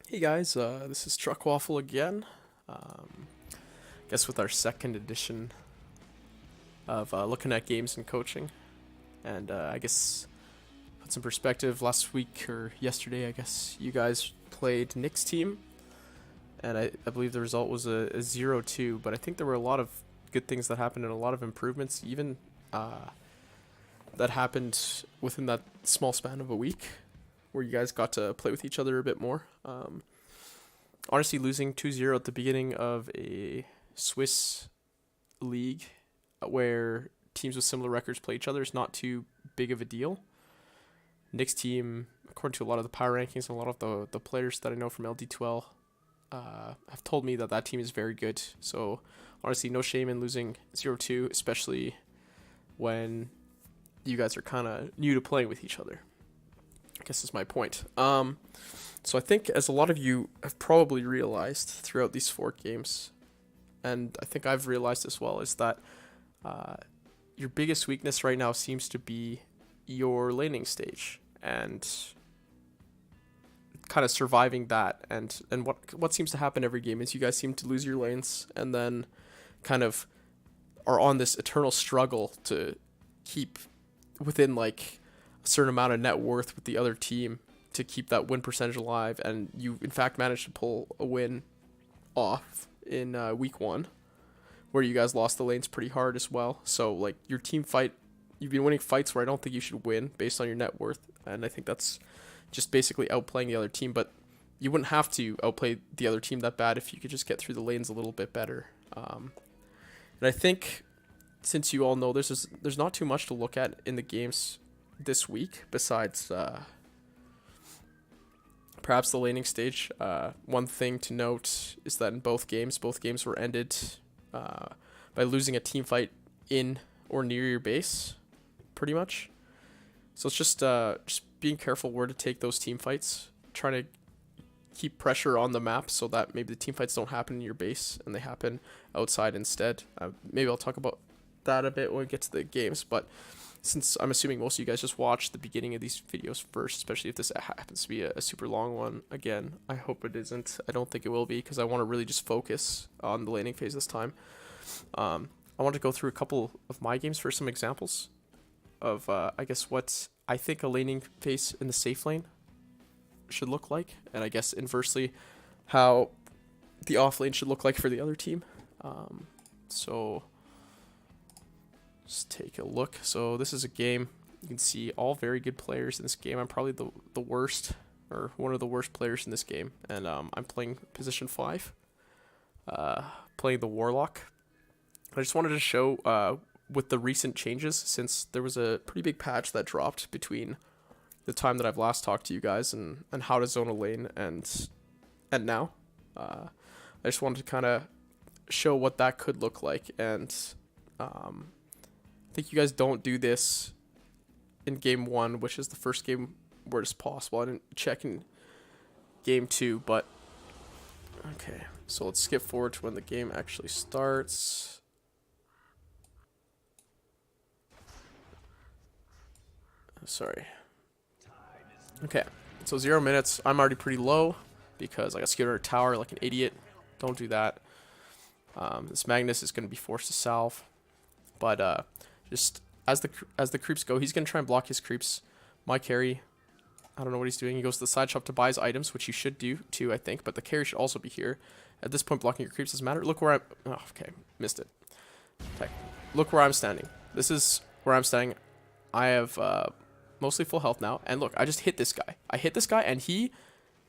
Hey guys, this is Truck Waffle again. Guess with our second edition of looking at games and coaching, and I guess put some perspective. Last week or yesterday, I guess you guys played Nick's team, and I believe the result was a 0-2. But I think there were a lot of good things that happened and a lot of improvements, even that happened within that small span of a week, where you guys got to play with each other a bit more. Honestly, losing 2-0 at the beginning of a Swiss league where teams with similar records play each other is not too big of a deal. Nick's team, according to a lot of the power rankings and a lot of the players that I know from LD2L, have told me that team is very good. So, honestly, no shame in losing 0-2, especially when you guys are kind of new to playing with each other. I guess is my point. So I think, as a lot of you have probably realized throughout these 4 games, and I think I've realized as well, is that your biggest weakness right now seems to be your laning stage and kind of surviving that. And what seems to happen every game is you guys seem to lose your lanes and then kind of are on this eternal struggle to keep within like a certain amount of net worth with the other team to keep that win percentage alive, and you in fact managed to pull a win off in week 1, where you guys lost the lanes pretty hard as well. So like your team fight, you've been winning fights where I don't think you should win based on your net worth, and I think that's just basically outplaying the other team. But you wouldn't have to outplay the other team that bad if you could just get through the lanes a little bit better. And I think, since you all know, there's not too much to look at in the games this week besides perhaps the laning stage. One thing to note is that in both games were ended by losing a team fight in or near your base, pretty much. So it's just being careful where to take those team fights, trying to keep pressure on the map so that maybe the team fights don't happen in your base and they happen outside instead. Maybe I'll talk about that a bit when we get to the games, but since I'm assuming most of you guys just watch the beginning of these videos first, especially if this happens to be a super long one, again, I hope it isn't. I don't think it will be, because I want to really just focus on the laning phase this time. I want to go through a couple of my games for some examples of, I guess, what I think a laning phase in the safe lane should look like, and I guess inversely, how the off lane should look like for the other team. So let's take a look. So this is a game. You can see all very good players in this game. I'm probably the worst, or one of the worst players in this game, and I'm playing position 5, playing the Warlock. I just wanted to show with the recent changes, since there was a pretty big patch that dropped between the time that I've last talked to you guys and how to zone a lane and now. I just wanted to kind of show what that could look like, and I think you guys don't do this in game 1, which is the first game where it's possible. I didn't check in game 2, but okay. So let's skip forward to when the game actually starts. Sorry. Okay, so 0 minutes. I'm already pretty low because I got scared under a tower like an idiot. Don't do that. This Magnus is going to be forced to salve, but just as the creeps go, he's gonna try and block his creeps. My carry, I don't know what he's doing. He goes to the side shop to buy his items, which you should do too, I think. But the carry should also be here. At this point, blocking your creeps doesn't matter. Look where I'm. Oh, okay, missed it. Okay, look where I'm standing. This is where I'm standing. I have mostly full health now, and look, I just hit this guy. I hit this guy, and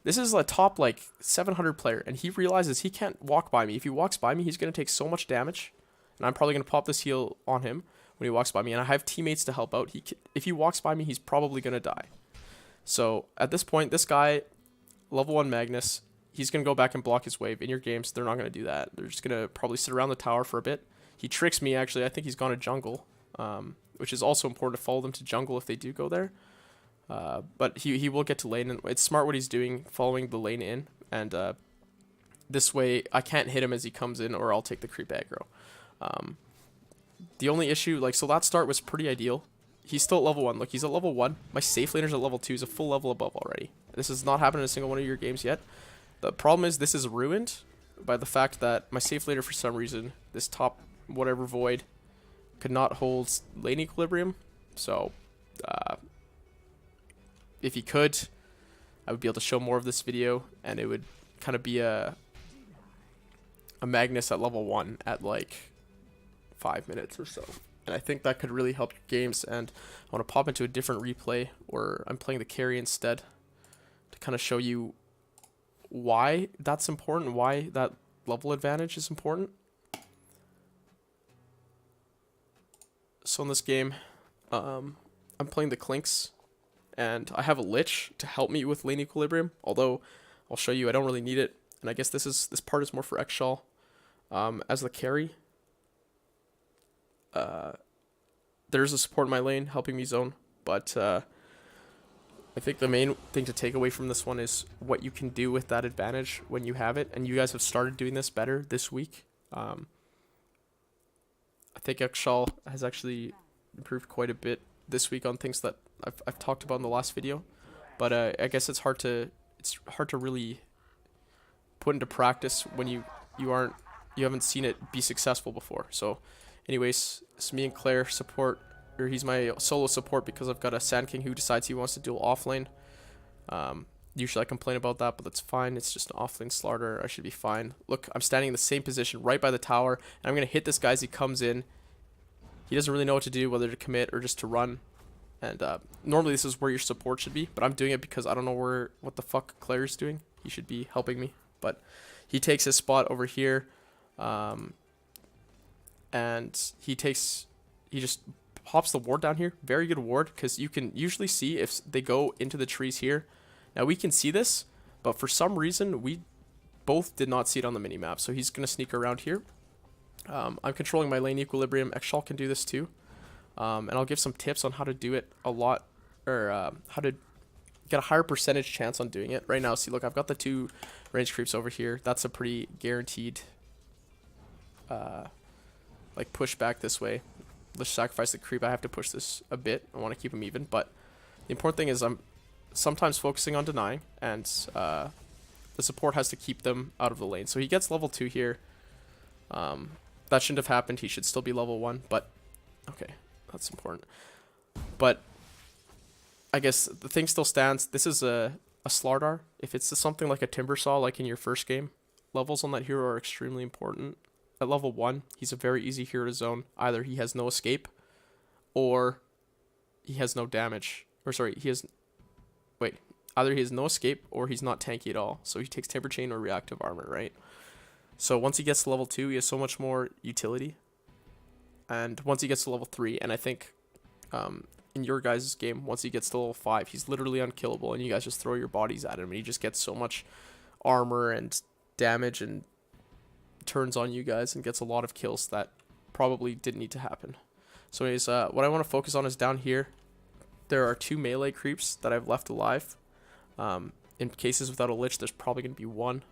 this is a top like 700 player, and he realizes he can't walk by me. If he walks by me, he's gonna take so much damage, and I'm probably gonna pop this heal on him when he walks by me, and I have teammates to help out. If he walks by me, he's probably gonna die. So at this point, this guy, level 1 Magnus, he's gonna go back and block his wave. In your games, they're not gonna do that. They're just gonna probably sit around the tower for a bit. He tricks me, actually. I think he's gone to jungle, which is also important to follow them to jungle if they do go there. But he will get to lane, and it's smart what he's doing, following the lane in, and this way I can't hit him as he comes in, or I'll take the creep aggro. The only issue, like, so that start was pretty ideal. He's still at level 1. Look, he's at level 1. My safe laner's at level 2. He's a full level above already. This has not happened in a single one of your games yet. The problem is this is ruined by the fact that my safe laner, for some reason, this top whatever void, could not hold lane equilibrium. So if he could, I would be able to show more of this video, and it would kind of be a Magnus at level 1 at like 5 minutes or so. And I think that could really help your games, and I want to pop into a different replay where I'm playing the carry instead to kind of show you why that's important, why that level advantage is important. So in this game, I'm playing the Clinks, and I have a Lich to help me with lane equilibrium, although I'll show you I don't really need it. And I guess this part is more for Xshal. As the carry, there's a support in my lane helping me zone, but I think the main thing to take away from this one is what you can do with that advantage when you have it, and you guys have started doing this better this week. I think Xshal has actually improved quite a bit this week on things that I've talked about in the last video, but I guess it's hard to really put into practice when you haven't seen it be successful before. So anyways, it's me and Claire support, or he's my solo support because I've got a Sand King who decides he wants to duel offlane. Usually I complain about that, but that's fine. It's just an offlane slaughter. I should be fine. Look, I'm standing in the same position right by the tower, and I'm going to hit this guy as he comes in. He doesn't really know what to do, whether to commit or just to run. And normally this is where your support should be, but I'm doing it because I don't know what the fuck Claire's doing. He should be helping me, but he takes his spot over here, and he just pops the ward down here. Very good ward, because you can usually see if they go into the trees here. Now we can see this, but for some reason we both did not see it on the minimap, so he's going to sneak around here. I'm controlling my lane equilibrium. Xshal can do this too. And I'll give some tips on how to do it a lot, or how to get a higher percentage chance on doing it. Right now, see, look, I've got the 2 range creeps over here. That's a pretty guaranteed like push back this way. Let's sacrifice the creep. I have to push this a bit. I want to keep him even, but the important thing is I'm sometimes focusing on denying, and the support has to keep them out of the lane. So he gets level 2 here. That shouldn't have happened. He should still be level 1, but okay, that's important. But I guess the thing still stands. This is a Slardar. If it's something like a Timbersaw, like in your first game, levels on that hero are extremely important. At level 1, he's a very easy hero to zone. Either he has no escape, or he has no damage. Or sorry, either he has no escape, or he's not tanky at all. So he takes Timber Chain or Reactive Armor, right? So once he gets to level 2, he has so much more utility. And once he gets to level 3, and I think in your guys' game, once he gets to level 5, he's literally unkillable, and you guys just throw your bodies at him, and he just gets so much armor and damage and turns on you guys and gets a lot of kills that probably didn't need to happen. So anyways, what I want to focus on is down here. There are 2 melee creeps that I've left alive. In cases without a Lich, there's probably going to be 1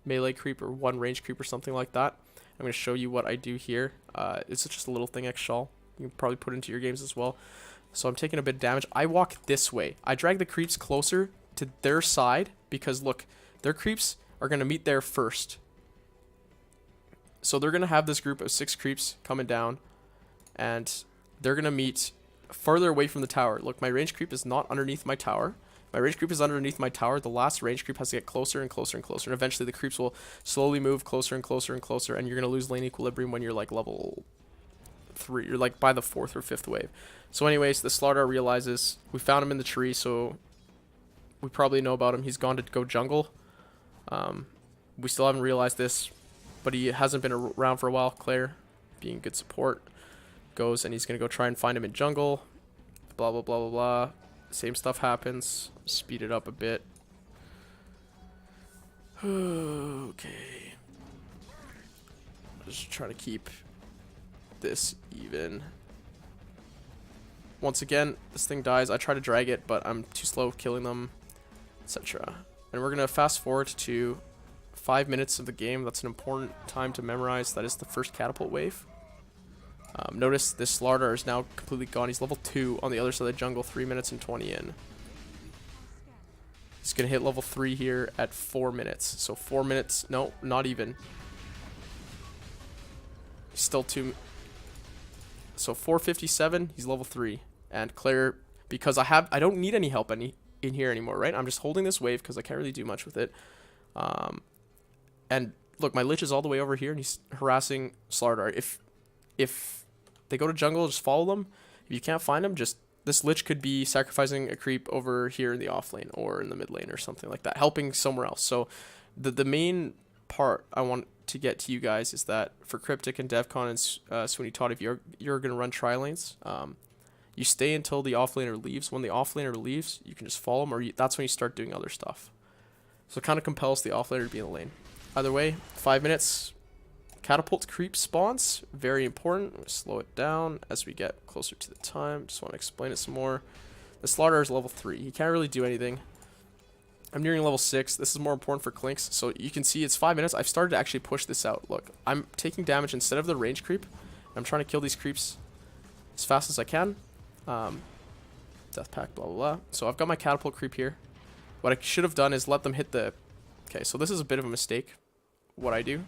melee creep or 1 range creep or something like that. I'm going to show you what I do here. It's just a little thing, Xshal. You can probably put into your games as well. So I'm taking a bit of damage. I walk this way. I drag the creeps closer to their side because, look, their creeps are going to meet there first. So they're going to have this group of 6 creeps coming down, and they're going to meet further away from the tower. Look, my range creep is not underneath my tower. My range creep is underneath my tower. The last range creep has to get closer and closer and closer, and eventually the creeps will slowly move closer and closer and closer, and you're going to lose lane equilibrium when you're like level 3. You're like by the 4th or 5th wave. So anyways, the Slardar realizes we found him in the tree, so we probably know about him. He's gone to go jungle. We still haven't realized this, but he hasn't been around for a while. Claire, being good support, goes and he's going to go try and find him in jungle. Blah, blah, blah, blah, blah. Same stuff happens. Speed it up a bit. Okay. Just trying to keep this even. Once again, this thing dies. I try to drag it, but I'm too slow killing them, etc. And we're going to fast forward to 5 minutes of the game. That's an important time to memorize. That is the first catapult wave. Notice this Slardar is now completely gone. He's level 2 on the other side of the jungle, 3 minutes and 20 in. He's going to hit level 3 here at 4 minutes. So 4 minutes. No, not even. Still 2. So 457, he's level 3. And Claire, because I don't need any help in here anymore, right? I'm just holding this wave because I can't really do much with it. And look, my Lich is all the way over here, and he's harassing Slardar. If they go to jungle, just follow them. If you can't find them, just... This Lich could be sacrificing a creep over here in the off lane or in the mid lane or something like that, helping somewhere else. So the main part I want to get to you guys is that for Cryptic and Devcon and Sweeney Todd, if you're going to run tri-lanes, you stay until the offlaner leaves. When the offlaner leaves, you can just follow him, or that's when you start doing other stuff. So it kind of compels the offlaner to be in the lane. Either way, 5 minutes. Catapult creep spawns, very important. Slow it down as we get closer to the time. Just want to explain it some more. The Slardar is level 3. He can't really do anything. I'm nearing level 6. This is more important for Clinks. So you can see it's 5 minutes. I've started to actually push this out. Look, I'm taking damage instead of the range creep. I'm trying to kill these creeps as fast as I can. Death pack, blah, blah, blah. So I've got my catapult creep here. What I should have done is let them hit the... Okay, so this is a bit of a mistake, what I do.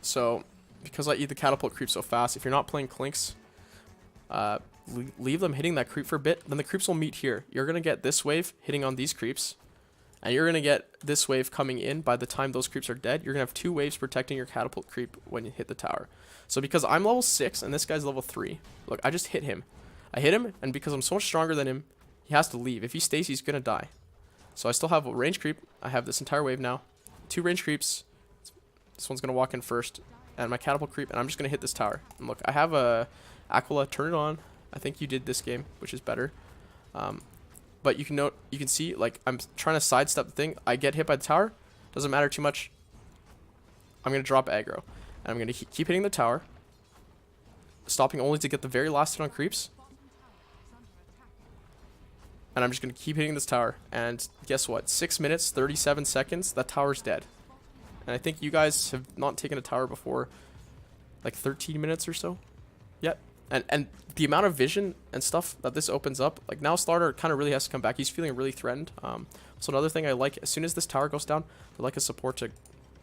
So, because I eat the catapult creep so fast, if you're not playing Clinks, leave them hitting that creep for a bit. Then the creeps will meet here. You're going to get this wave hitting on these creeps. And you're going to get this wave coming in by the time those creeps are dead. You're going to have 2 waves protecting your catapult creep when you hit the tower. So because I'm level 6 and this guy's level 3, look, I just hit him. I hit him, and because I'm so much stronger than him, he has to leave. If he stays, he's going to die. So I still have a range creep. I have this entire wave now. 2 range creeps. This one's going to walk in first. And my catapult creep. And I'm just going to hit this tower. And look, I have a Aquila. Turn it on. I think you did this game, which is better. But you can see, like, I'm trying to sidestep the thing. I get hit by the tower. Doesn't matter too much. I'm going to drop aggro. And I'm going to keep hitting the tower. Stopping only to get the very last hit on creeps. And I'm just going to keep hitting this tower. And guess what? 6 minutes, 37 seconds. That tower's dead. And I think you guys have not taken a tower before, like 13 minutes or so yet. And the amount of vision and stuff that this opens up, like now Slardar kind of really has to come back. He's feeling really threatened. So another thing I like, as soon as this tower goes down, I like a support to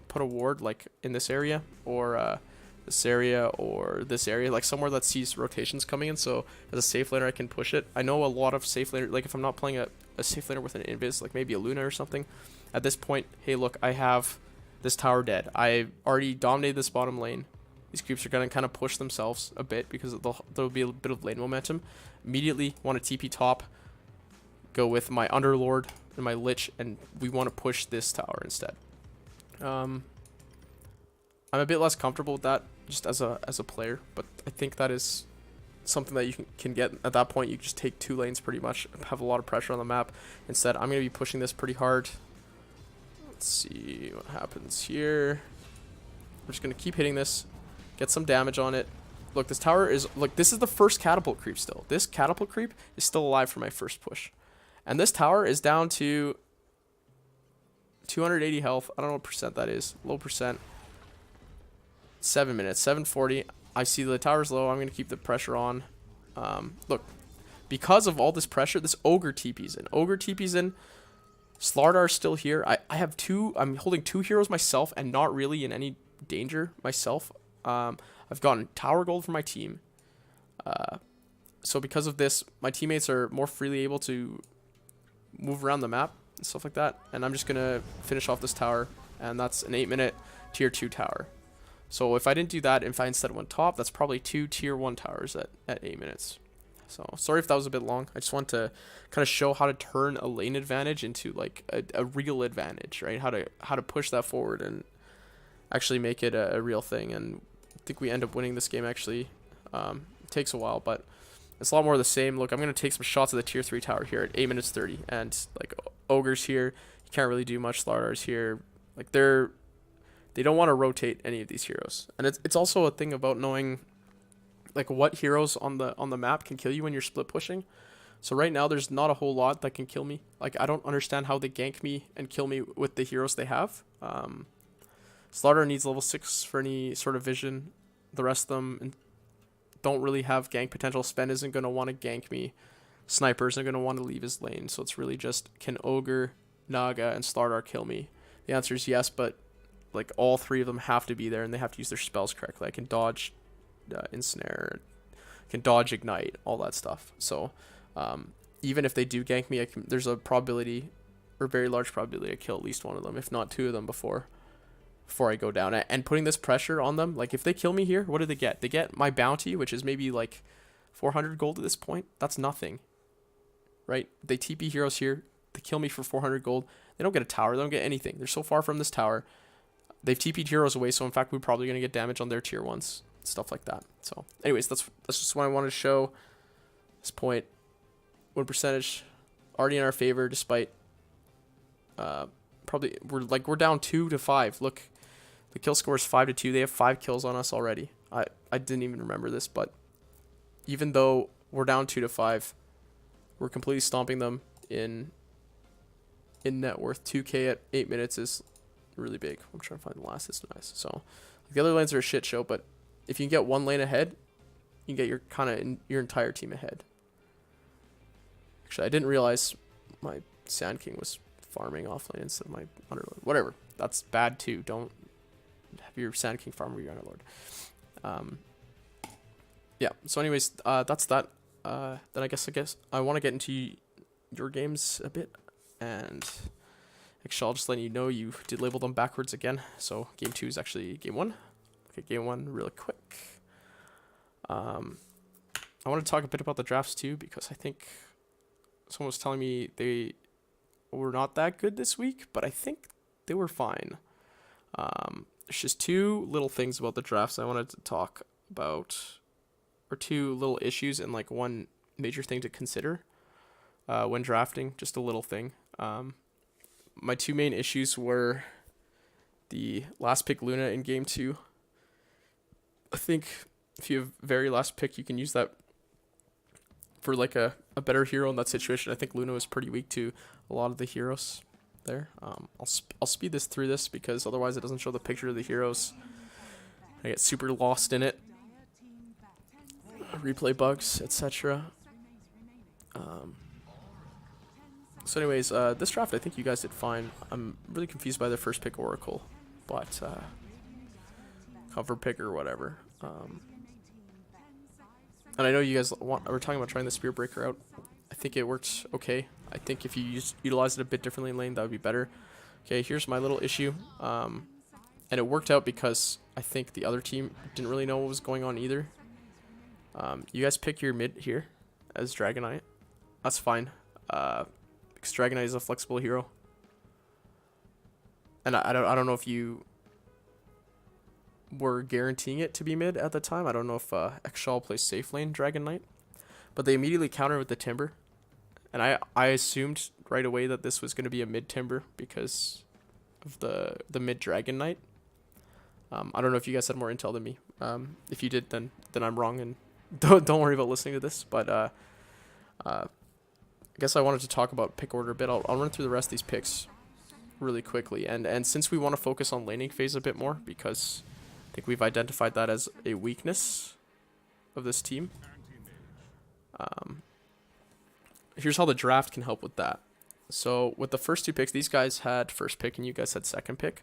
put a ward like in this area or this area or this area, like somewhere that sees rotations coming in. So as a safe laner, I can push it. I know a lot of safe laner, like if I'm not playing a safe laner with an invis, like maybe a Luna or something, at this point, hey, look, I have this tower dead. I already dominated this bottom lane. These creeps are going to kind of push themselves a bit because there'll be a bit of lane momentum. Immediately want to TP top, go with my Underlord and my Lich, and we want to push this tower instead. I'm a bit less comfortable with that just as a player, but I think that is something that you can get. At that point, you just take 2 lanes pretty much, have a lot of pressure on the map. Instead, I'm going to be pushing this pretty hard. Let's see what happens here. I'm just going to keep hitting this. Get some damage on it. Look, this tower is... Look, this is the first catapult creep still. This catapult creep is still alive for my first push. And this tower is down to 280 health. I don't know what percent that is. Low percent. 7 minutes. 740. I see the tower's low. I'm going to keep the pressure on. Look, because of all this pressure, this Ogre TP's in. Ogre TP's in. Slardar's still here. I have 2... I'm holding 2 heroes myself and not really in any danger myself. I've gotten tower gold for my team. So because of this, my teammates are more freely able to move around the map and stuff like that. And I'm just going to finish off this tower. And that's an 8-minute tier 2 tower. So if I didn't do that, if I instead went top, that's probably 2 tier 1 towers at 8 minutes. So sorry if that was a bit long. I just want to kind of show how to turn a lane advantage into like a real advantage, right? How to push that forward and actually make it a real thing. And I think we end up winning this game actually. It takes a while, but it's a lot more of the same. Look, I'm going to take some shots at the tier 3 tower here at 8 minutes 30. And like Ogre's here. You can't really do much. Slardar's here. Like they don't want to rotate any of these heroes. And it's also a thing about knowing like what heroes on the map can kill you when you're split pushing. So right now there's not a whole lot that can kill me. Like I don't understand how they gank me and kill me with the heroes they have. Slardar needs level 6 for any sort of vision. The rest of them don't really have gank potential. Sven isn't going to want to gank me. Sniper isn't going to want to leave his lane. So it's really just, can Ogre, Naga, and Slardar kill me? The answer is yes, but like all three of them have to be there, and they have to use their spells correctly. I can dodge Ensnare, can dodge Ignite, all that stuff. So even if they do gank me, there's a probability, or very large probability, to kill at least one of them, if not two of them before I go down. And putting this pressure on them, like if they kill me here, what do they get? They get my bounty, which is maybe like 400 gold at this point. That's nothing, right? They TP heroes here, they kill me for 400 gold. They don't get a tower, they don't get anything. They're so far from this tower. They've TP'd heroes away, so in fact we're probably going to get damage on their tier 1s, stuff like that. So anyways, that's just what I wanted to show. This point, win percentage already in our favor, despite probably we're down 2-5. Look, the kill score is 5-2. They have 5 kills on us already. I didn't even remember this, but even though we're down 2-5, we're completely stomping them in net worth. 2k at 8 minutes is really big. I'm trying to find the last. It's nice. So the other lanes are a shit show, but if you can get one lane ahead, you can get your entire team ahead. Actually, I didn't realize my Sand King was farming offlane instead of my Underlord. Whatever. That's bad too. Don't have your Sand King farm or your Underlord. Yeah. So anyways, that's that. Then I guess I want to get into your games a bit, and Xshal, just letting you know, you did label them backwards again. So game 2 is actually game 1. Okay, game 1 really quick. I want to talk a bit about the drafts too, because I think someone was telling me they were not that good this week, but I think they were fine. There's just 2 little things about the drafts I wanted to talk about, or 2 little issues and like 1 major thing to consider when drafting. Just a little thing. My 2 main issues were the last pick Luna in game 2. I think if you have very last pick, you can use that for like a better hero in that situation. I think Luna was pretty weak to a lot of the heroes there. I'll speed this through this because otherwise it doesn't show the picture of the heroes. I get super lost in it. Replay bugs, etc. So anyways, this draft I think you guys did fine. I'm really confused by the first pick Oracle, but cover pick or whatever. And I know you guys were talking about trying the Spear Breaker out. I think it works okay. I think if you utilize it a bit differently in lane, that would be better. Okay, here's my little issue. And it worked out because I think the other team didn't really know what was going on either. You guys pick your mid here as Dragonite. That's fine. Because Dragonite is a flexible hero. And I don't know if you were guaranteeing it to be mid at the time. I don't know if Xshal plays safe lane Dragonite. But they immediately counter with the Timber. And I assumed right away that this was going to be a mid Timber because of the mid Dragonite. I don't know if you guys had more intel than me. If you did, then I'm wrong, and don't worry about listening to this. But I guess I wanted to talk about pick order a bit. I'll run through the rest of these picks really quickly. And since we want to focus on laning phase a bit more, because I think we've identified that as a weakness of this team. Here's how the draft can help with that. So with the first 2 picks, these guys had first pick and you guys had second pick.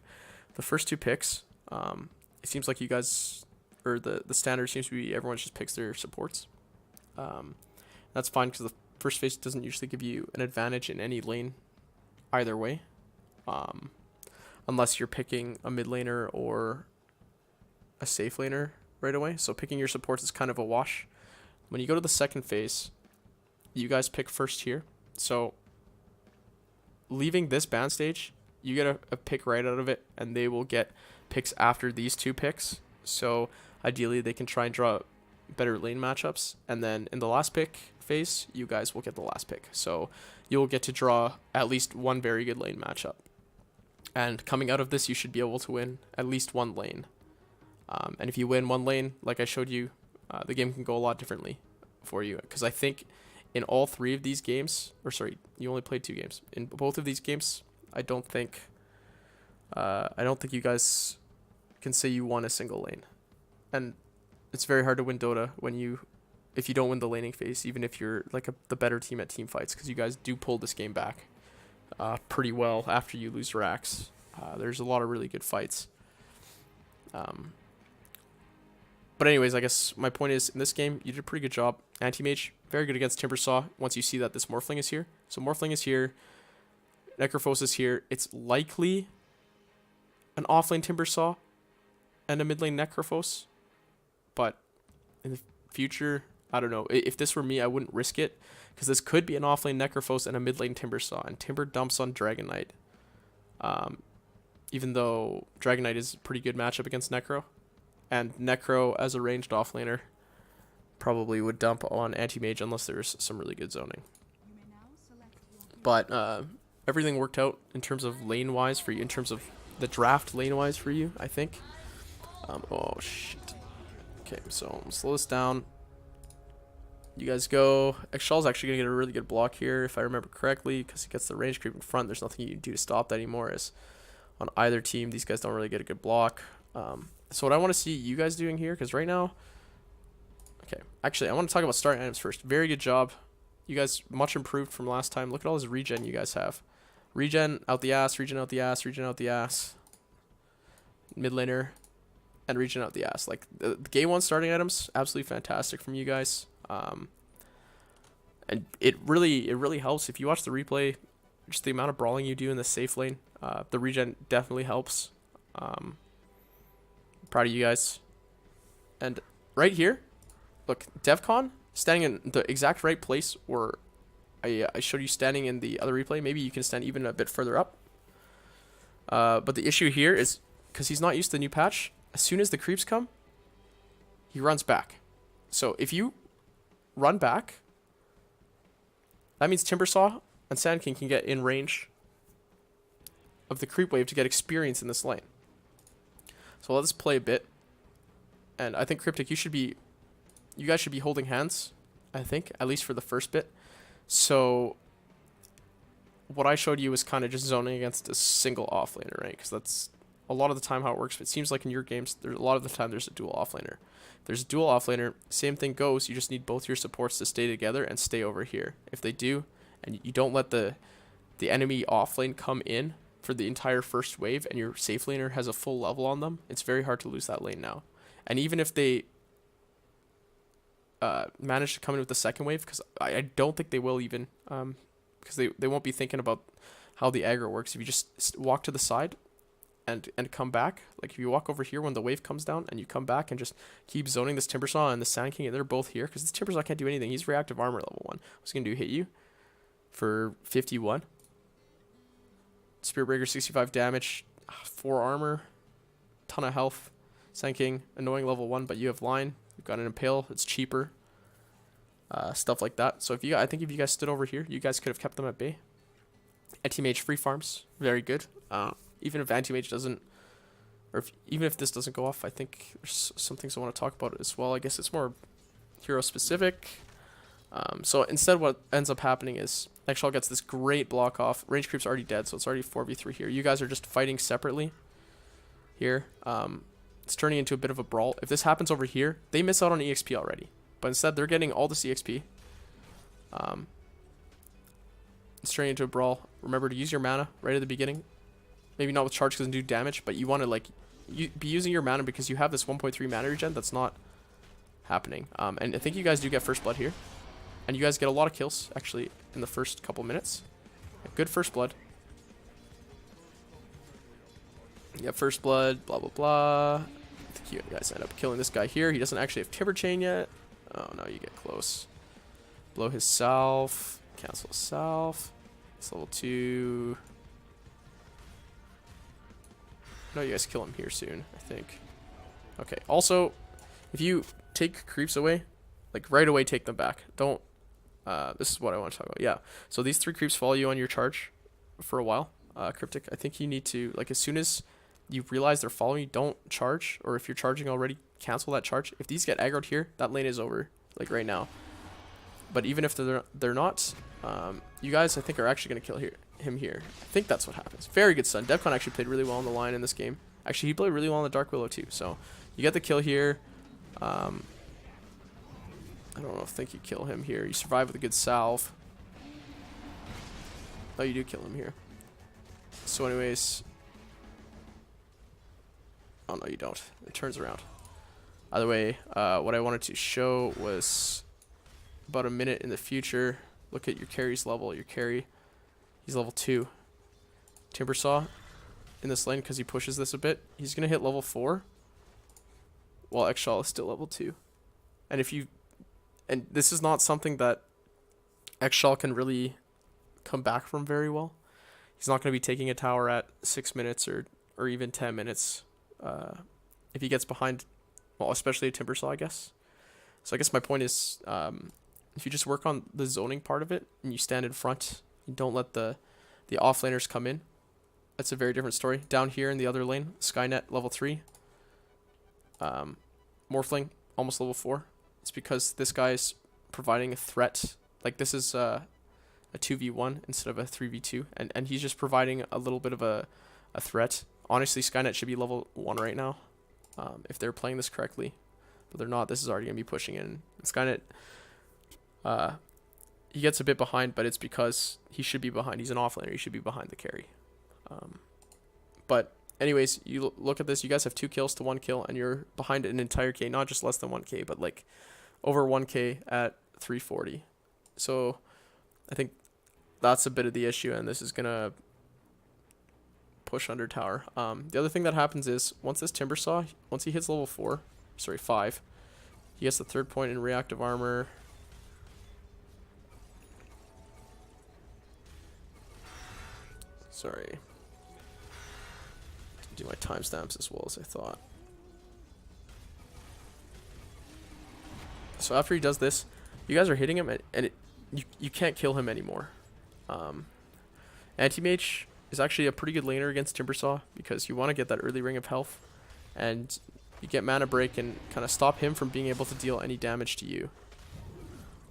The first 2 picks, it seems like you guys, or the standard seems to be everyone just picks their supports. That's fine because the first phase doesn't usually give you an advantage in any lane either way. Unless you're picking a mid laner or a safe laner right away. So picking your supports is kind of a wash. When you go to the second phase, you guys pick first here. So leaving this ban stage, you get a pick right out of it, and they will get picks after these 2 picks. So ideally they can try and draw better lane matchups, and then in the last pick phase, you guys will get the last pick. So you'll get to draw at least 1 very good lane matchup. And coming out of this, you should be able to win at least 1 lane. And if you win 1 lane, like I showed you, the game can go a lot differently for you. Because I think in all 3 of these games, or sorry, you only played 2 games. In both of these games, I don't think you guys can say you won a single lane. And it's very hard to win Dota if you don't win the laning phase, even if you're like the better team at team fights, because you guys do pull this game back pretty well after you lose racks. There's a lot of really good fights. But anyways, I guess my point is, in this game, you did a pretty good job. Anti-Mage, very good against Timbersaw once you see that this Morphling is here. So Morphling is here. Necrophos is here. It's likely an offlane Timbersaw and a mid lane Necrophos. But in the future, I don't know. If this were me, I wouldn't risk it, because this could be an offlane Necrophos and a mid lane Timbersaw. And Timber dumps on Dragon Knight. Even though Dragon Knight is a pretty good matchup against Necro. And Necro, as a ranged offlaner, probably would dump on Anti-Mage unless there's some really good zoning. But everything worked out in terms of lane-wise for you, in terms of the draft lane-wise for you, I think. Oh, shit. Okay, so slow this down. You guys go. Xshal's actually going to get a really good block here, if I remember correctly, because he gets the range creep in front. There's nothing you can do to stop that anymore, as on either team, these guys don't really get a good block. So what I want to see you guys doing here, because right now... Okay, actually, I want to talk about starting items first. Very good job. You guys much improved from last time. Look at all this regen you guys have. Regen out the ass, regen out the ass, regen out the ass. Mid laner, and regen out the ass. Like, the game 1 starting items, absolutely fantastic from you guys. And it really helps. If you watch the replay, just the amount of brawling you do in the safe lane, the regen definitely helps. Proud of you guys. And right here, look, DevCon, standing in the exact right place where I showed you standing in the other replay. Maybe you can stand even a bit further up. But the issue here is, because he's not used to the new patch, as soon as the creeps come, he runs back. So if you run back, that means Timbersaw and Sand King can get in range of the creep wave to get experience in this lane. So let us play a bit. And I think Cryptic, you guys should be holding hands, I think, at least for the first bit. So what I showed you was kind of just zoning against a single offlaner, right? Because that's a lot of the time how it works. But it seems like in your games, there's a lot of the time there's a dual offlaner. If there's a dual offlaner, same thing goes. You just need both your supports to stay together and stay over here. If they do, and you don't let the enemy offlane come in for the entire first wave, and your safe laner has a full level on them, it's very hard to lose that lane now. And even if they manage to come in with the second wave, because I don't think they will even, because they won't be thinking about how the aggro works. If you just walk to the side and come back, like if you walk over here when the wave comes down and you come back and just keep zoning this Timbersaw and the Sand King, and they're both here, because this Timbersaw can't do anything. He's reactive armor level 1. What's he gonna do, hit you for 51? Spirit Breaker 65 damage, 4 armor, ton of health. Sand King, annoying level 1, but you have line. You've got an Impale, it's cheaper. Stuff like that. So I think if you guys stood over here, you guys could have kept them at bay. Anti-Mage free farms, very good. Even if Anti-Mage doesn't, or even if this doesn't go off, I think there's some things I want to talk about as well. I guess it's more hero specific. So instead what ends up happening is Xshal gets this great block off. Range creep's already dead, so it's already 4v3 here. You guys are just fighting separately here. It's turning into a bit of a brawl. If this happens over here, they miss out on EXP already. But instead, they're getting all this EXP. It's turning into a brawl. Remember to use your mana right at the beginning. Maybe not with charge because it doesn't do damage, but you want to be using your mana because you have this 1.3 mana regen that's not happening. And I think you guys do get first blood here. And you guys get a lot of kills, actually, in the first couple minutes. Good first blood. You have first blood, blah, blah, blah. I think you guys end up killing this guy here. He doesn't actually have Timber Chain yet. Oh, no, you get close. Blow his Salve. Cancel his Salve. It's level 2. No, you guys kill him here soon, I think. Okay, also, if you take creeps away, like right away take them back. Don't, this is what I want to talk about. Yeah, so these 3 creeps follow you on your charge for a while. Cryptic, I think you need to, like, as soon as you realize they're following you, don't charge, or if you're charging already, cancel that charge. If these get aggroed here, that lane is over, like right now. But even if they're not, you guys I think are actually gonna kill him here. I think that's what happens. Very good stun. DevCon actually played really well on the line in this game. Actually, he played really well on the Dark Willow too. So you get the kill here. I don't think you kill him here. You survive with a good salve. Oh, you do kill him here. So anyways. Oh, no, you don't. It turns around. Either way, what I wanted to show was about a minute in the future. Look at your carry's level. Your carry, he's level 2. Timbersaw in this lane, because he pushes this a bit, he's going to hit level 4. While Xshal is still level 2. And if you... And this is not something that Xshal can really come back from very well. He's not going to be taking a tower at 6 minutes or even 10 minutes. If he gets behind, well, especially a Timbersaw, I guess. So I guess my point is, if you just work on the zoning part of it, and you stand in front, you don't let the offlaners come in, that's a very different story. Down here in the other lane, Skynet level 3. Morphling, almost level 4. It's because this guy's providing a threat. Like, this is a 2v1 instead of a 3v2. And he's just providing a little bit of a threat. Honestly, Skynet should be level 1 right now. If they're playing this correctly. But they're not. This is already going to be pushing in. Skynet, he gets a bit behind, but it's because he should be behind. He's an offlaner. He should be behind the carry. But anyways, you look at this. You guys have 2 kills to 1 kill, and you're behind an entire K. Not just less than 1K, but like over 1K at 340. So I think that's a bit of the issue, and this is going to push under tower. The other thing that happens is once this Timbersaw, once he hits level 5, he gets the 3rd point in reactive armor. Sorry. Didn't do my timestamps as well as I thought. So after he does this, you guys are hitting him, and you can't kill him anymore. Anti-Mage is actually a pretty good laner against Timbersaw because you want to get that early ring of health, and you get mana break and kind of stop him from being able to deal any damage to you.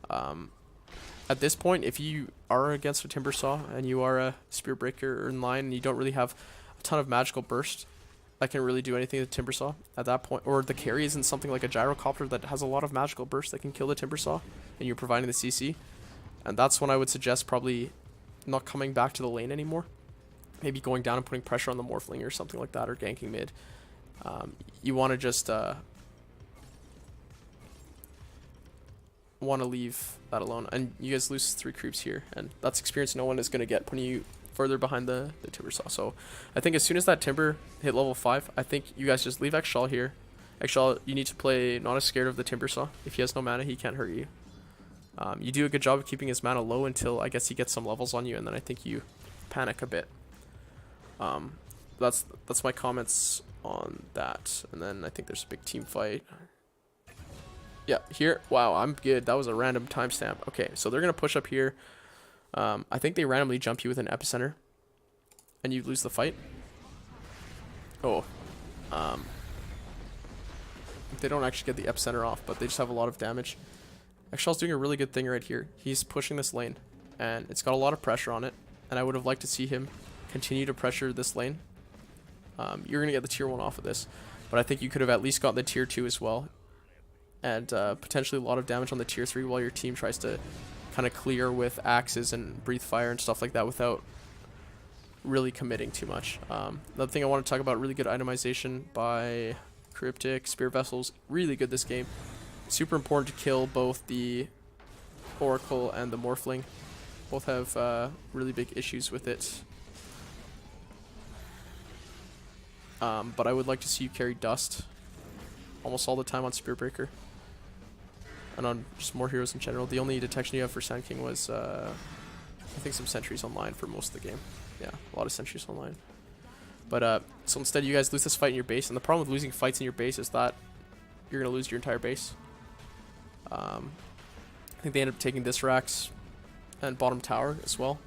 At this point, if you are against a Timbersaw and you are a Spear Breaker in line and you don't really have a ton of magical burst that can really do anything to Timbersaw at that point, or the carry isn't something like a Gyrocopter that has a lot of magical burst that can kill the Timbersaw, and you're providing the CC, and that's when I would suggest probably not coming back to the lane anymore. Maybe going down and putting pressure on the Morphling or something like that, or ganking mid. You want to just want to leave that alone, and you guys lose 3 creeps here, and that's experience no one is going to get, putting you further behind the Timbersaw. So I think as soon as that Timber hit level 5, I think you guys just leave Xshal here. Xshal, you need to play not as scared of the Timbersaw. If he has no mana, he can't hurt you. You do a good job of keeping his mana low until I guess he gets some levels on you, and then I think you panic a bit. That's my comments on that. And then I think there's a big team fight. Yeah, here. Wow, I'm good. That was a random timestamp. Okay, so they're gonna push up here. I think they randomly jump you with an epicenter, and you lose the fight. Oh, they don't actually get the epicenter off, but they just have a lot of damage. Xshal's doing a really good thing right here. He's pushing this lane, and it's got a lot of pressure on it, and I would have liked to see him continue to pressure this lane. You're going to get the tier 1 off of this, but I think you could have at least got the tier 2 as well, and potentially a lot of damage on the tier 3 while your team tries to kind of clear with axes and breathe fire and stuff like that without really committing too much. Another thing I want to talk about, really good itemization by Cryptic. Spear Vessels, really good this game. Super important to kill both the Oracle and the Morphling. Both have really big issues with it. But I would like to see you carry Dust almost all the time on Spearbreaker. And on just more heroes in general. The only detection you have for Sand King was, I think, some sentries online for most of the game. Yeah, a lot of sentries online. But, so instead you guys lose this fight in your base. And the problem with losing fights in your base is that you're going to lose your entire base. I think they end up taking this Rax and bottom tower as well.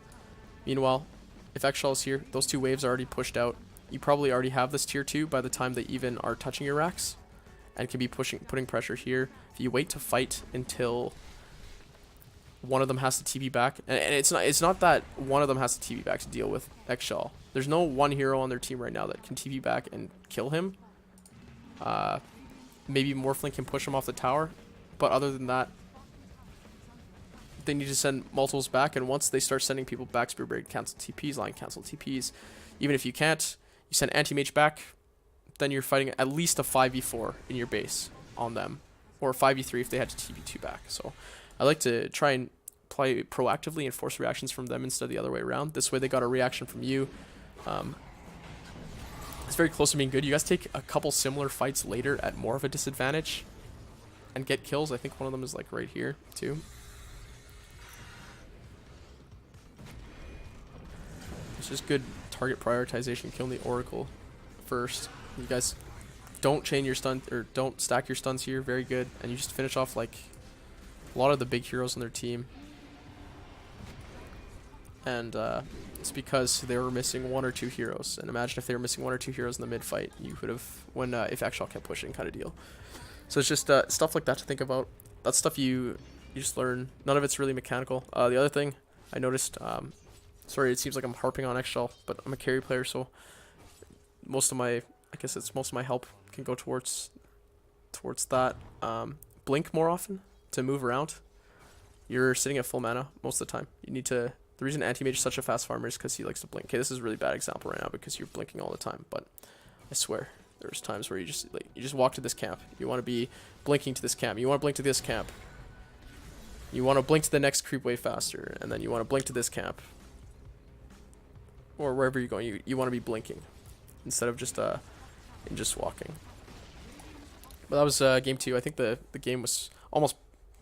Meanwhile, if Xshal is here, those 2 waves are already pushed out. You probably already have this tier 2 by the time they even are touching your Rax, and can be putting pressure here. If you wait to fight until one of them has to TP back, and it's not that one of them has to TP back to deal with Xshal. There's no one hero on their team right now that can TP back and kill him. maybe Morphling can push them off the tower, but other than that, they need to send multiples back, and once they start sending people back, Spirit Barrier cancel TPs, line cancel TPs. Even if you can't, you send Anti-Mage back, then you're fighting at least a 5v4 in your base on them, or a 5v3 if they had to TP2 back. So I like to try and play proactively and force reactions from them instead of the other way around. This way they got a reaction from you. It's very close to being good. You guys take a couple similar fights later at more of a disadvantage and get kills. I think one of them is like right here too. It's just good target prioritization, killing the Oracle first. You guys don't chain your stun, or don't stack your stuns here. Very good. And you just finish off like a lot of the big heroes on their team. And it's because they were missing 1 or 2 heroes. And imagine if they were missing 1 or 2 heroes in the mid fight, you could have, when if Xshal kept pushing, kind of deal. So it's just stuff like that to think about. That's stuff you just learn. None of it's really mechanical. The other thing I noticed, sorry, it seems like I'm harping on Xshal, but I'm a carry player, so most of my, I guess it's most of my help can go towards that. Blink more often to move around. You're sitting at full mana most of the time. You need to. The reason Anti-Mage is such a fast farmer is because he likes to blink. Okay, this is a really bad example right now because you're blinking all the time, but I swear there's times where you just walk to this camp. You want to be blinking to this camp. You want to blink to this camp. You want to blink to the next creep way faster, and then you want to blink to this camp. Or wherever you're going, you want to be blinking instead of just walking. But that was game 2. I think the game was almost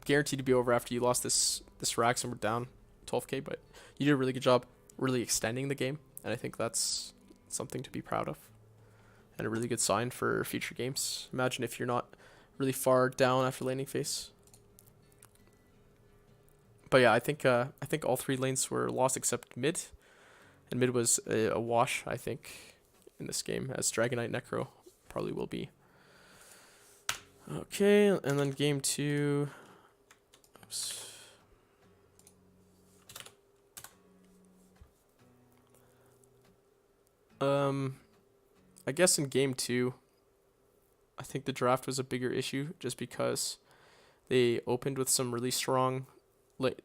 guaranteed to be over after you lost this Rax and we're down 12k, but you did a really good job really extending the game, and I think that's something to be proud of and a really good sign for future games. Imagine if you're not really far down after laning phase. But yeah, I think all 3 lanes were lost except mid, and mid was a wash, I think, in this game, as Dragonite Necro probably will be. Okay, and then game 2. Oops. I guess in game 2, I think the draft was a bigger issue just because they opened with some really strong, they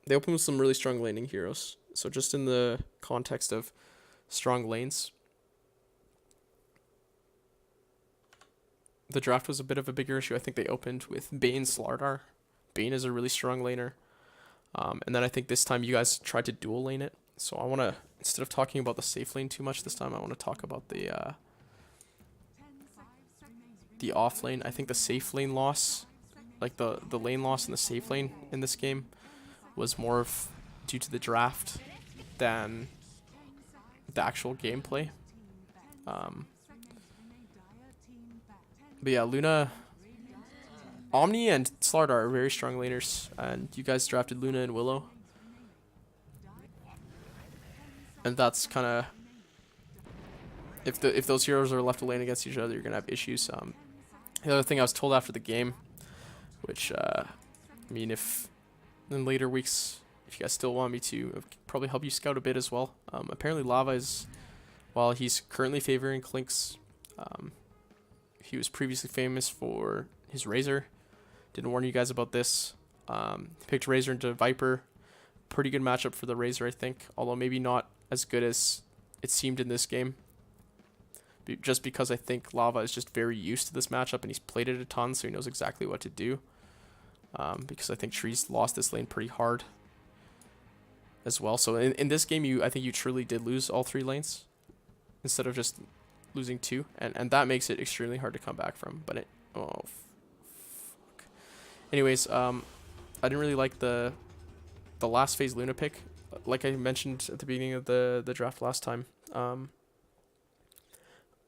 opened with some really strong laning heroes. So just in the context of strong lanes, the draft was a bit of a bigger issue. I think they opened with Bane Slardar. Bane is a really strong laner. And then I think this time you guys tried to dual lane it. So I want to, instead of talking about the safe lane too much this time, I want to talk about the off lane. I think the safe lane loss, like the lane loss in the safe lane in this game, was more of due to the draft than the actual gameplay. But yeah, Luna, Omni and Slardar are very strong laners, and you guys drafted Luna and Willow. And that's kind of, if those heroes are left to lane against each other, you're gonna have issues. The other thing I was told after the game, which I mean, if in later weeks, if you guys still want me to, I'll probably help you scout a bit as well. Apparently Lava is, while he's currently favoring Clinks, he was previously famous for his Razor. Didn't warn you guys about this. Picked Razor into Viper. Pretty good matchup for the Razor, I think, although maybe not as good as it seemed in this game. Just because I think Lava is just very used to this matchup and he's played it a ton, so he knows exactly what to do. Because I think Trees lost this lane pretty hard as well. So in this game, I think you truly did lose all 3 lanes instead of just losing 2, and that makes it extremely hard to come back from. But fuck. Anyways, I didn't really like the last phase Luna pick. Like I mentioned at the beginning of the draft last time,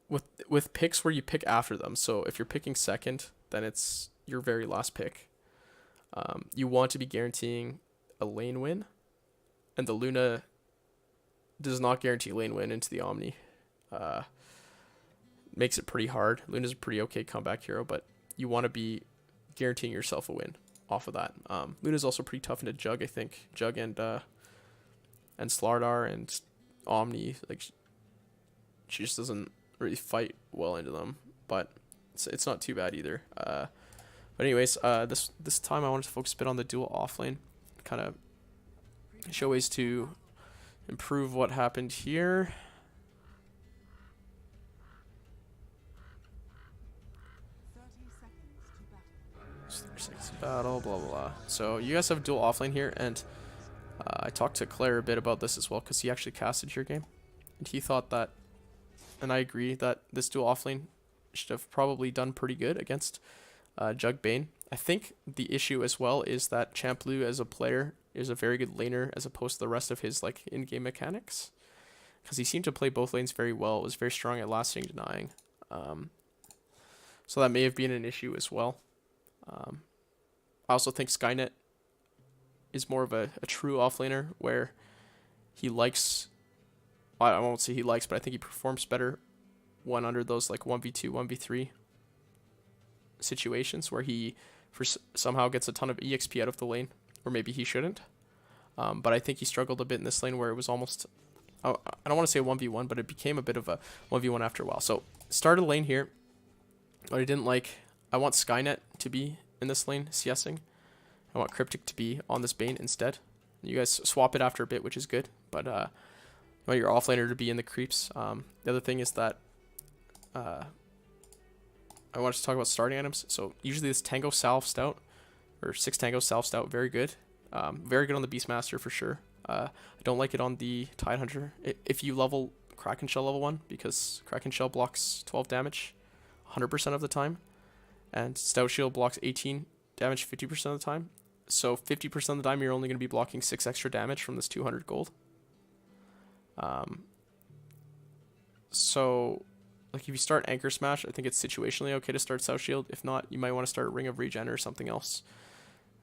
with picks where you pick after them. So if you're picking second, then it's your very last pick. You want to be guaranteeing a lane win, and the Luna does not guarantee lane win into the Omni. Makes it pretty hard. Luna's a pretty okay comeback hero, but you want to be guaranteeing yourself a win off of that. Luna's also pretty tough into Jug, I think. Jug and Slardar and Omni, like she just doesn't really fight well into them. But it's not too bad either. But anyways, this time I wanted to focus a bit on the dual offlane, kind of show ways to improve what happened here. 30 seconds to battle, blah blah blah. So you guys have dual offlane here, and I talked to Claire a bit about this as well, because he actually casted your game, and he thought that, and I agree, that this dual offlane should have probably done pretty good against Jug Bane. I think the issue as well is that Champloo as a player is a very good laner as opposed to the rest of his like in-game mechanics, because he seemed to play both lanes very well, was very strong at lasting denying. So that may have been an issue as well. I also think Skynet is more of a true offlaner, where he likes, I won't say he likes, but I think he performs better when under those like 1v2, 1v3 situations where he somehow gets a ton of EXP out of the lane, or maybe he shouldn't. But I think he struggled a bit in this lane where it was almost, I don't want to say 1v1, but it became a bit of a 1v1 after a while. So started lane here. What I didn't like, I want Skynet to be in this lane CSing. I want Cryptic to be on this Bane instead. You guys swap it after a bit, which is good, but you want your offlaner to be in the creeps. The other thing is that I wanted to talk about starting items. So usually this Tango Salve Stout, or 6 Tango Salve Stout, very good. Very good on the Beastmaster for sure. I don't like it on the Tide Hunter. If you level Kraken Shell level 1, because Kraken Shell blocks 12 damage 100% of the time, and Stout Shield blocks 18 damage 50% of the time. So 50% of the time you're only going to be blocking 6 extra damage from this 200 gold. So like if you start Anchor Smash, I think it's situationally okay to start Stout Shield. If not, you might want to start Ring of Regen or something else.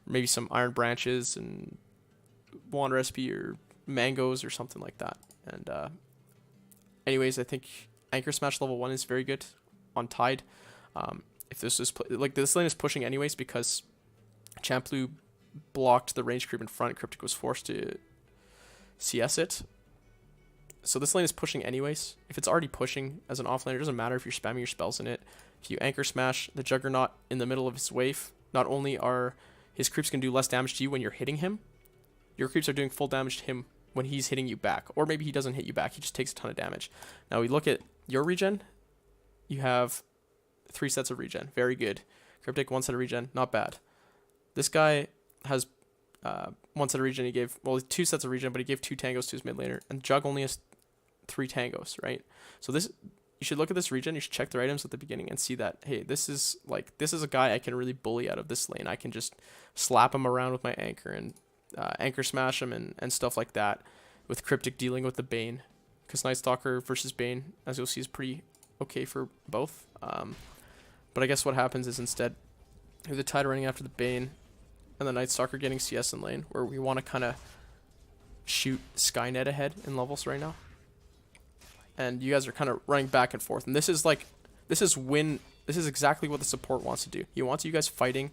Maybe some Iron Branches and Wand Recipe or Mangoes or something like that. And anyways, I think Anchor Smash level 1 is very good on Tide. If this is like this lane is pushing anyways, because Champloo blocked the range creep in front, Cryptic was forced to CS it. So this lane is pushing anyways. If it's already pushing as an offlaner, it doesn't matter if you're spamming your spells in it. If you Anchor Smash the Juggernaut in the middle of his wave, not only are his creeps going to do less damage to you when you're hitting him, your creeps are doing full damage to him when he's hitting you back. Or maybe he doesn't hit you back, he just takes a ton of damage. Now we look at your regen, you have 3 sets of regen, very good. Cryptic 1 set of regen, not bad. This guy has 1 set of regen, he gave, well, 2 sets of regen, but he gave 2 tangos to his mid laner, and Jug only has 3 tangos, right? So this, you should look at this regen, you should check their items at the beginning and see that, hey, this is a guy I can really bully out of this lane. I can just slap him around with my anchor and Anchor Smash him and stuff like that, with Cryptic dealing with the Bane, because Night Stalker versus Bane, as you'll see, is pretty okay for both. But I guess what happens is instead, with the Tide running after the Bane, and the Night Stalker getting CS in lane, where we want to kind of shoot Skynet ahead in levels right now. And you guys are kind of running back and forth. And this is exactly what the support wants to do. He wants you guys fighting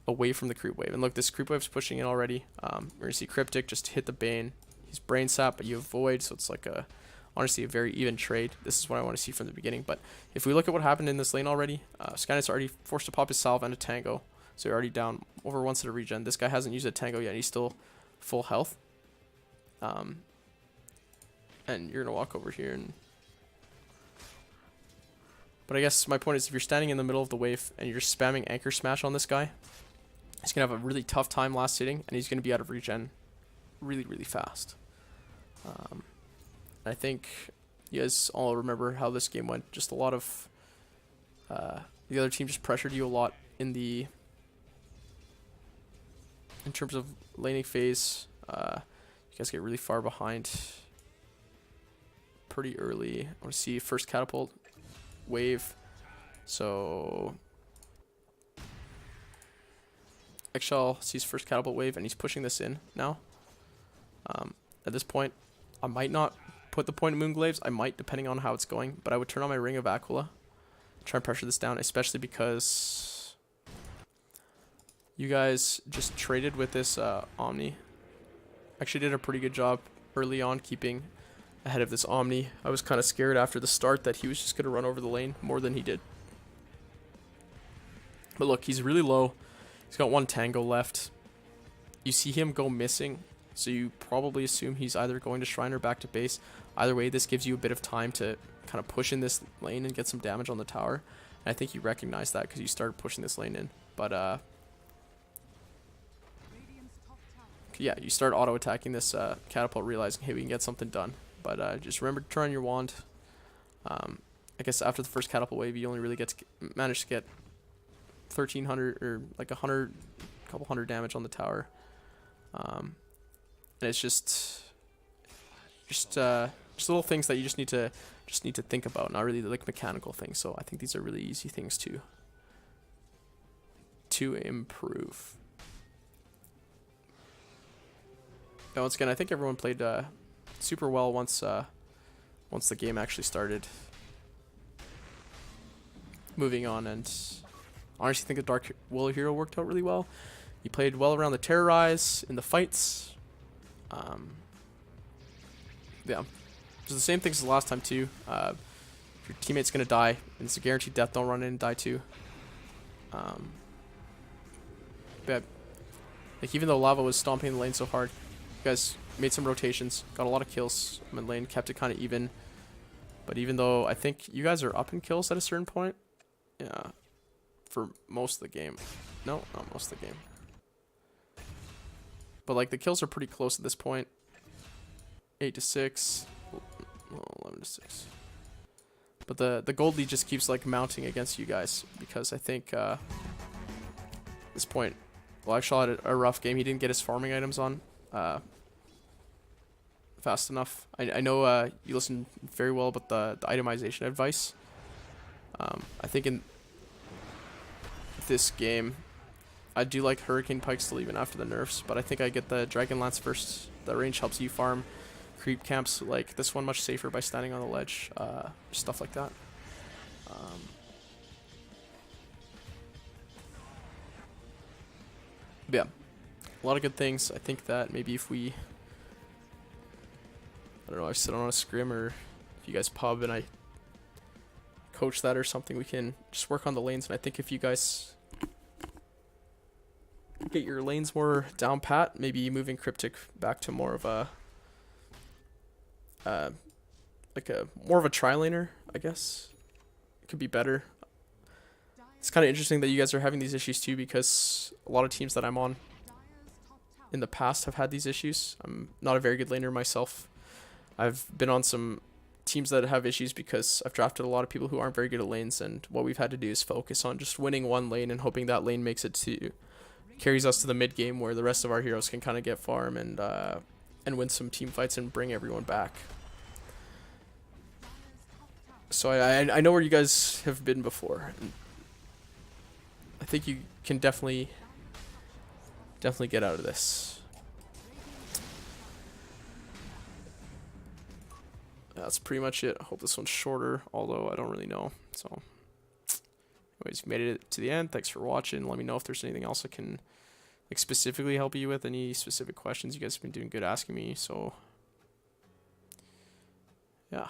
away from the creep wave. And look, this creep wave's pushing in already. We're going to see Cryptic just hit the Bane. He's Brain Sap, but you avoid, so it's like honestly a very even trade. This is what I want to see from the beginning. But if we look at what happened in this lane already, Skynet's already forced to pop his Salve and a Tango. So you're already down over 1 set of regen. This guy hasn't used a Tango yet, and he's still full health. And you're going to walk over here and... But I guess my point is, if you're standing in the middle of the wave and you're just spamming Anchor Smash on this guy, he's going to have a really tough time last hitting, and he's going to be out of regen really, really fast. I think you guys all remember how this game went. Just a lot of... the other team just pressured you a lot in terms of laning phase. You guys get really far behind pretty early. I want to see first catapult wave. So Xshal sees first catapult wave, and he's pushing this in now. At this point, I might not put the point of Moonglaves. I might, depending on how it's going, but I would turn on my Ring of Aquila, try and pressure this down, especially because you guys just traded with this Omni. Actually did a pretty good job early on keeping ahead of this Omni. I was kind of scared after the start that he was just going to run over the lane more than he did. But look, he's really low. He's got 1 tango left. You see him go missing, so you probably assume he's either going to Shrine or back to base. Either way, this gives you a bit of time to kind of push in this lane and get some damage on the tower. And I think you recognize that because you started pushing this lane in. But yeah, you start auto-attacking this catapult, realizing, hey, we can get something done. But just remember to turn on your wand. I guess after the first catapult wave, you only really manage to get 1,300 or like 100, couple hundred damage on the tower. And it's just little things that you just need to think about, not really like mechanical things. So I think these are really easy things to improve. Now, once again, I think everyone played super well once the game actually started. Moving on, and honestly think the Dark Will Hero worked out really well. He played well around the Terrorize in the fights. Yeah, so the same things as the last time too. If your teammate's gonna die and it's a guaranteed death, don't run in and die too. But like, even though Lava was stomping the lane so hard, you guys made some rotations, got a lot of kills in lane, kept it kind of even. But even though I think you guys are up in kills at a certain point, yeah, for most of the game. No, not most of the game. But like, the kills are pretty close at this point. 8 to 6, 11 to 6. But the gold lead just keeps like mounting against you guys, because I think at this point, well, Xshal had a rough game. He didn't get his farming items on fast enough. I know you listened very well about the itemization advice. I think in this game, I do like Hurricane Pike still even after the nerfs, but I think I get the Dragon Lance first. The range helps you farm creep camps like this one much safer by standing on the ledge, stuff like that. But yeah, a lot of good things. I think that maybe if we, I don't know, I sit on a scrim, or if you guys pub and I coach that or something, we can just work on the lanes. And I think if you guys get your lanes more down pat, maybe moving Cryptic back to more of a more of a tri-laner, I guess, it could be better. It's kind of interesting that you guys are having these issues too, because a lot of teams that I'm on in the past have had these issues. I'm not a very good laner myself. I've been on some teams that have issues because I've drafted a lot of people who aren't very good at lanes, and what we've had to do is focus on just winning one lane and hoping that lane carries us to the mid game, where the rest of our heroes can kind of get farm and win some team fights and bring everyone back. So I know where you guys have been before, and I think you can definitely get out of this. That's pretty much it. I hope this one's shorter, although I don't really know. So anyways, made it to the end. Thanks for watching. Let me know if there's anything else I can like specifically help you with, any specific questions. You guys have been doing good asking me, so yeah.